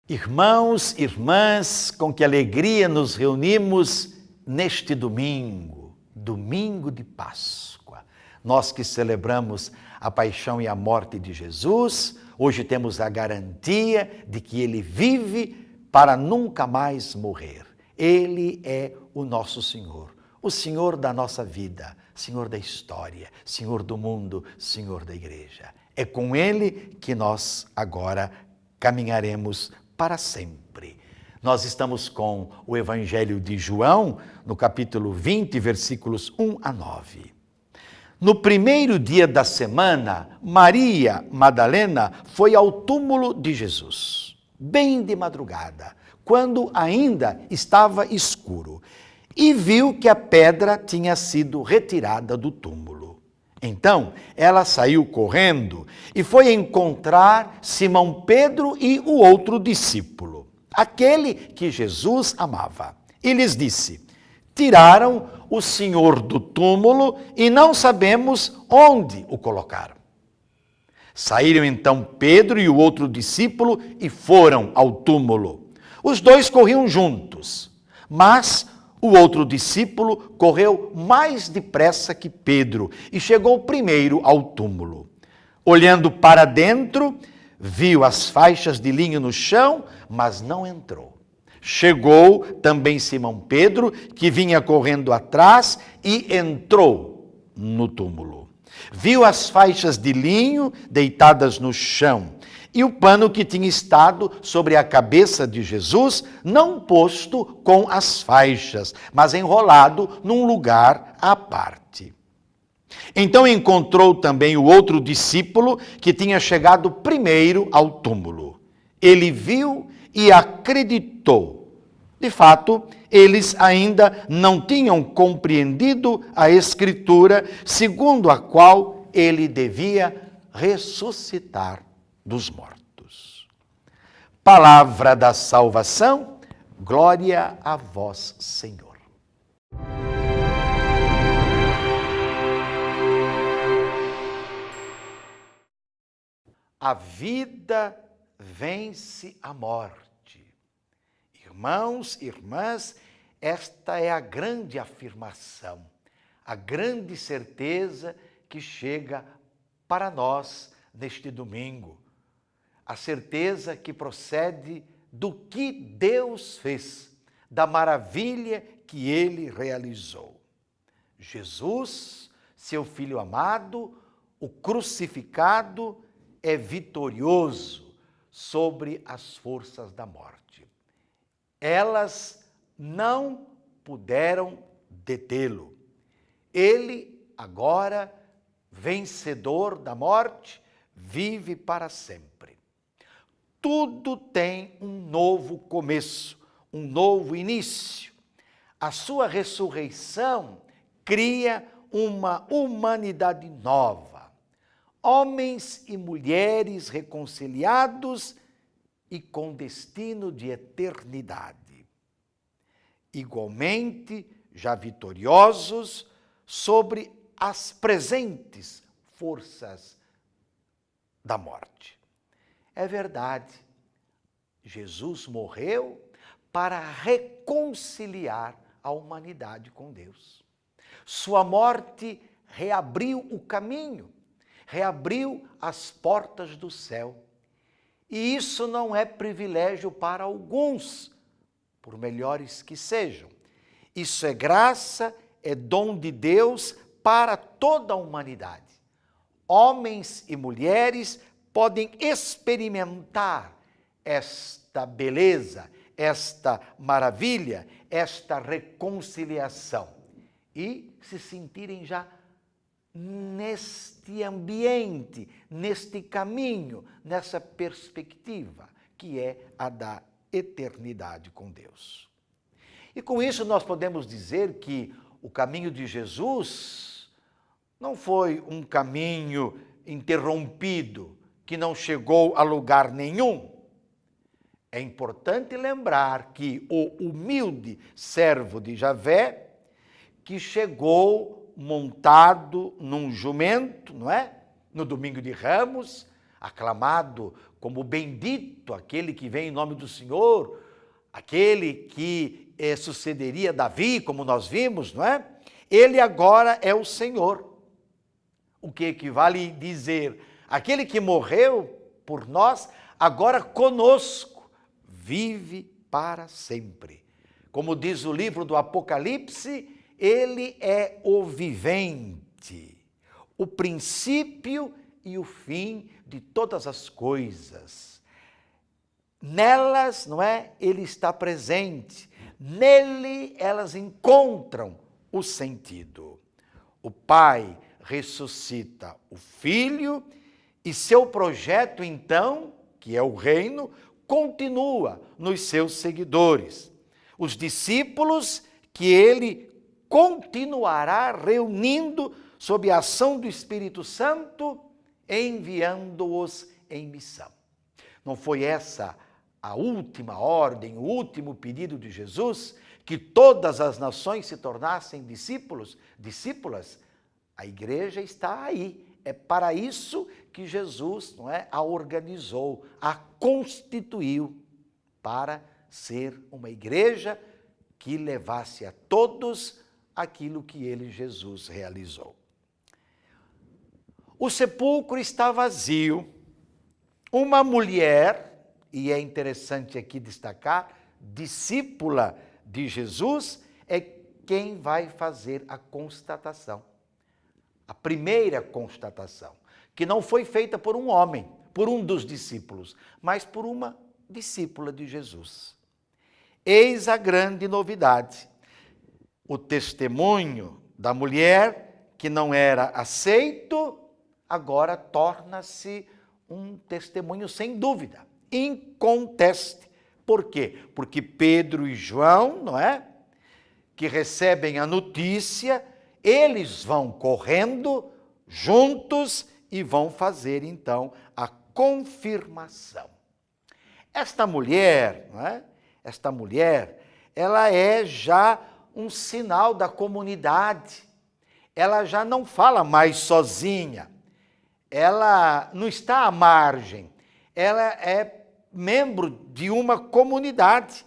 Irmãos, irmãs, com que alegria nos reunimos neste domingo, domingo de Páscoa. Nós que celebramos a paixão e a morte de Jesus, hoje temos a garantia de que ele vive para nunca mais morrer. Ele é o nosso Senhor, o Senhor da nossa vida, Senhor da história, Senhor do mundo, Senhor da igreja. É com ele que nós agora caminharemos para sempre. Nós estamos com o Evangelho de João, no capítulo 20, versículos 1 a 9. No primeiro dia da semana, Maria Madalena foi ao túmulo de Jesus, bem de madrugada, quando ainda estava escuro, e viu que a pedra tinha sido retirada do túmulo. Então, ela saiu correndo e foi encontrar Simão Pedro e o outro discípulo, aquele que Jesus amava. E lhes disse: tiraram o Senhor do túmulo e não sabemos onde o colocaram. Saíram então Pedro e o outro discípulo e foram ao túmulo. Os dois corriam juntos, mas o outro discípulo correu mais depressa que Pedro e chegou primeiro ao túmulo. Olhando para dentro, viu as faixas de linho no chão, mas não entrou. Chegou também Simão Pedro, que vinha correndo atrás, e entrou no túmulo. Viu as faixas de linho deitadas no chão e o pano que tinha estado sobre a cabeça de Jesus, não posto com as faixas, mas enrolado num lugar à parte. Então encontrou também o outro discípulo que tinha chegado primeiro ao túmulo. Ele viu e acreditou. De fato, eles ainda não tinham compreendido a Escritura, segundo a qual ele devia ressuscitar dos mortos. Palavra da salvação, glória a vós, Senhor. A vida vence a morte. Irmãos, irmãs, esta é a grande afirmação, a grande certeza que chega para nós neste domingo. A certeza que procede do que Deus fez, da maravilha que ele realizou. Jesus, seu Filho amado, o crucificado, é vitorioso sobre as forças da morte. Elas não puderam detê-lo. Ele, agora, vencedor da morte, vive para sempre. Tudo tem um novo começo, um novo início. A sua ressurreição cria uma humanidade nova. Homens e mulheres reconciliados e com destino de eternidade. Igualmente, já vitoriosos sobre as presentes forças da morte. É verdade, Jesus morreu para reconciliar a humanidade com Deus. Sua morte reabriu o caminho, reabriu as portas do céu. E isso não é privilégio para alguns, por melhores que sejam. Isso é graça, é dom de Deus para toda a humanidade. Homens e mulheres podem experimentar esta beleza, esta maravilha, esta reconciliação e se sentirem já neste ambiente, neste caminho, nessa perspectiva que é a da eternidade com Deus. E com isso nós podemos dizer que o caminho de Jesus não foi um caminho interrompido, que não chegou a lugar nenhum. É importante lembrar que o humilde servo de Javé, que chegou montado num jumento, não é? No domingo de Ramos, aclamado como bendito, aquele que vem em nome do Senhor, aquele que sucederia Davi, como nós vimos, não é? Ele agora é o Senhor. O que equivale a dizer, aquele que morreu por nós, agora conosco, vive para sempre. Como diz o livro do Apocalipse, ele é o vivente, o princípio e o fim de todas as coisas. Nelas, não é? Ele está presente. Nele elas encontram o sentido. O Pai ressuscita o Filho e seu projeto, então, que é o reino, continua nos seus seguidores. Os discípulos que ele continuará reunindo sob a ação do Espírito Santo, enviando-os em missão. Não foi essa a última ordem, o último pedido de Jesus, que todas as nações se tornassem discípulos, discípulas? A igreja está aí. É para isso que Jesus, não é, a organizou, a constituiu, para ser uma igreja que levasse a todos aquilo que ele, Jesus, realizou. O sepulcro está vazio. Uma mulher, e é interessante aqui destacar, discípula de Jesus, é quem vai fazer a constatação. A primeira constatação, que não foi feita por um homem, por um dos discípulos, mas por uma discípula de Jesus. Eis a grande novidade. O testemunho da mulher, que não era aceito, agora torna-se um testemunho sem dúvida, inconteste. Por quê? Porque Pedro e João, não é? Que recebem a notícia, eles vão correndo juntos e vão fazer então a confirmação. Esta mulher, não é? Esta mulher, ela é já um sinal da comunidade. Ela já não fala mais sozinha. Ela não está à margem. Ela é membro de uma comunidade.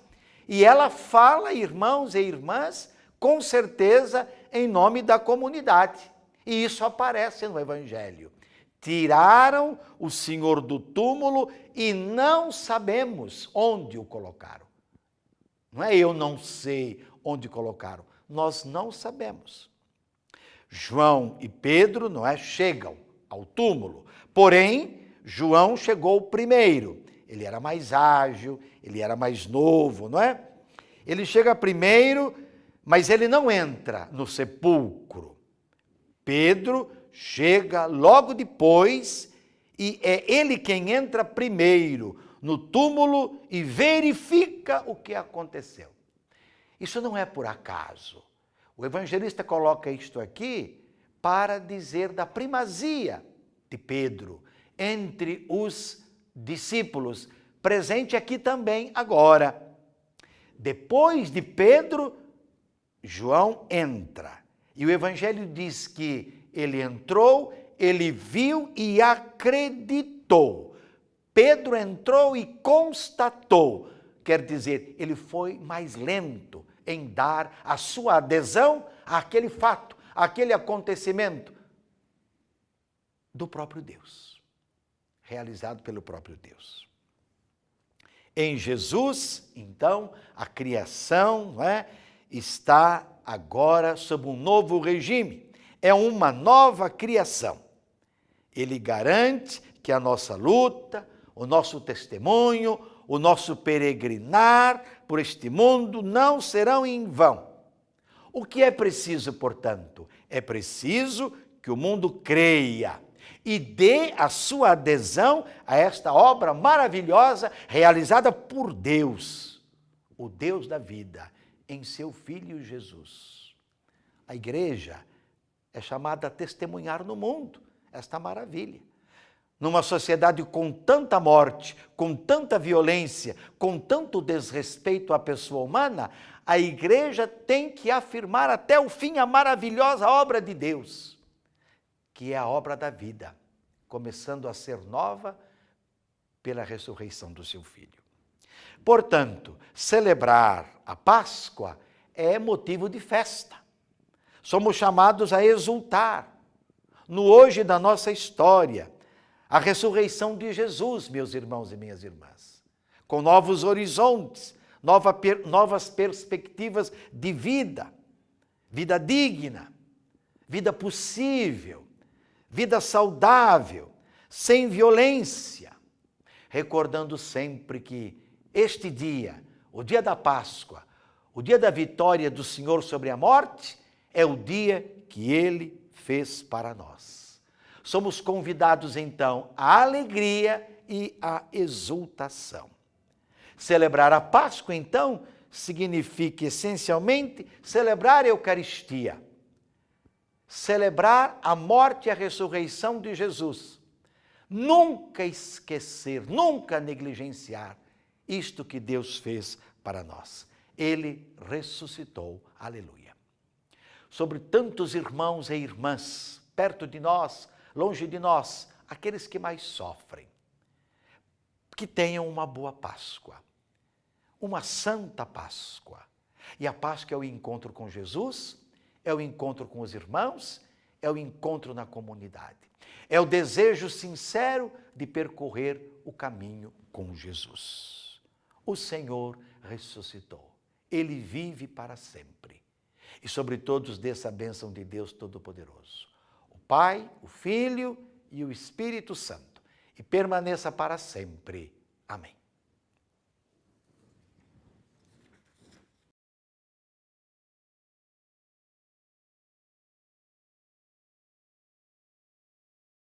E ela fala, irmãos e irmãs, com certeza, em nome da comunidade. E isso aparece no Evangelho. Tiraram o Senhor do túmulo e não sabemos onde o colocaram. Não é eu não sei onde colocaram, nós não sabemos. João e Pedro, não é, chegam ao túmulo, porém, João chegou primeiro. Ele era mais ágil, ele era mais novo, não é? Ele chega primeiro, mas ele não entra no sepulcro. Pedro chega logo depois e é ele quem entra primeiro no túmulo e verifica o que aconteceu. Isso não é por acaso. O evangelista coloca isto aqui para dizer da primazia de Pedro entre os discípulos, presente aqui também agora. Depois de Pedro, João entra. E o evangelho diz que ele entrou, ele viu e acreditou. Pedro entrou e constatou. Quer dizer, ele foi mais lento em dar a sua adesão àquele fato, àquele acontecimento do próprio Deus, realizado pelo próprio Deus. Em Jesus, então, a criação, não é, está agora sob um novo regime. É uma nova criação. Ele garante que a nossa luta, o nosso testemunho, o nosso peregrinar por este mundo não serão em vão. O que é preciso, portanto? É preciso que o mundo creia e dê a sua adesão a esta obra maravilhosa realizada por Deus, o Deus da vida, em seu Filho Jesus. A igreja é chamada a testemunhar no mundo esta maravilha. Numa sociedade com tanta morte, com tanta violência, com tanto desrespeito à pessoa humana, a igreja tem que afirmar até o fim a maravilhosa obra de Deus, que é a obra da vida, começando a ser nova pela ressurreição do seu Filho. Portanto, celebrar a Páscoa é motivo de festa. Somos chamados a exultar no hoje da nossa história, a ressurreição de Jesus, meus irmãos e minhas irmãs, com novos horizontes, novas perspectivas de vida, vida digna, vida possível, vida saudável, sem violência, recordando sempre que este dia, o dia da Páscoa, o dia da vitória do Senhor sobre a morte, é o dia que Ele fez para nós. Somos convidados, então, à alegria e à exultação. Celebrar a Páscoa, então, significa essencialmente celebrar a Eucaristia, celebrar a morte e a ressurreição de Jesus. Nunca esquecer, nunca negligenciar isto que Deus fez para nós. Ele ressuscitou. Aleluia. Sobre tantos irmãos e irmãs, perto de nós, longe de nós, aqueles que mais sofrem, que tenham uma boa Páscoa, uma santa Páscoa. E a Páscoa é o encontro com Jesus, é o encontro com os irmãos, é o encontro na comunidade. É o desejo sincero de percorrer o caminho com Jesus. O Senhor ressuscitou. Ele vive para sempre. E sobre todos desça a bênção de Deus Todo-Poderoso, o Pai, o Filho e o Espírito Santo, e permaneça para sempre. Amém.